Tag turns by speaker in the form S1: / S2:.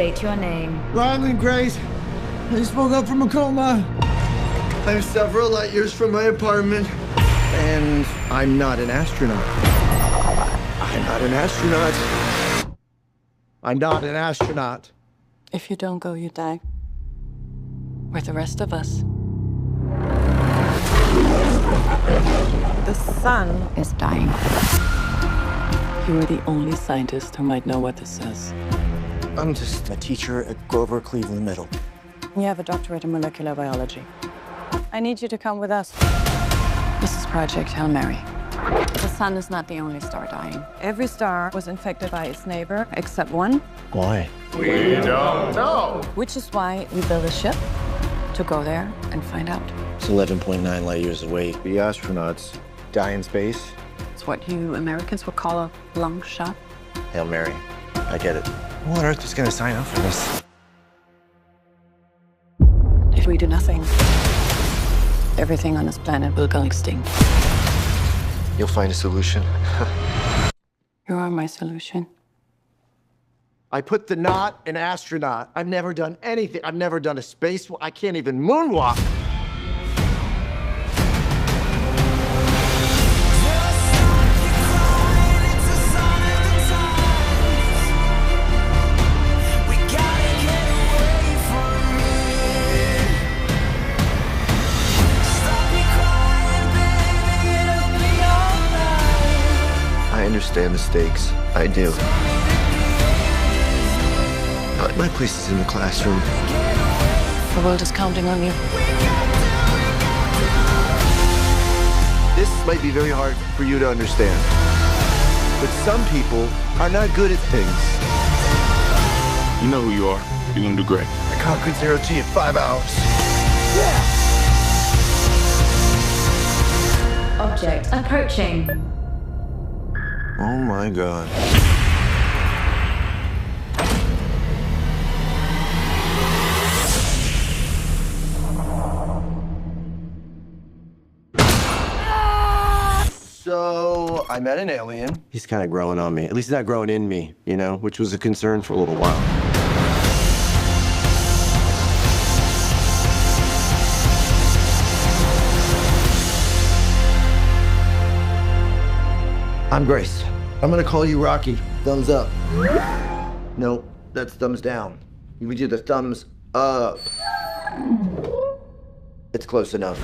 S1: state your name.
S2: Ryan Grace. I just woke up from a coma. I'm several light years from my apartment. And I'm not an astronaut. I'm not an astronaut. I'm not an astronaut.
S3: If you don't go, you die. With the rest of us. The sun is dying. You are the only scientist who might know what this says.
S2: I'm just a teacher at Grover Cleveland Middle.
S3: You have a doctorate in molecular biology. I need you to come with us. This is Project Hail Mary. The sun is not the only star dying. Every star was infected by its neighbor, except one.
S2: Why?
S4: We don't know.
S3: Which is why we built a ship to go there and find out.
S2: It's 11.9 light years away. The astronauts die in space.
S3: It's what you Americans would call a long shot.
S2: Hail Mary. I get it. Who on earth is going to sign up for this?
S3: If we do nothing, everything on this planet will go extinct.
S2: You'll find a solution.
S3: You are my solution.
S2: I put the not in astronaut. I've never done anything. I've never done a space. I can't even moonwalk. I understand the stakes. I do. But my place is in the classroom.
S3: The world is counting on you.
S2: This might be very hard for you to understand. But some people are not good at things.
S4: You know who you are. You're gonna do great.
S2: I conquered zero G in 5 hours. Yeah!
S1: Object approaching.
S2: Oh my God. So, I met an alien. He's kind of growing on me. At least he's not growing in me, you know, which was a concern for a little while. I'm Grace. I'm gonna call you Rocky. Thumbs up. No, that's thumbs down. You would do the thumbs up. It's close enough.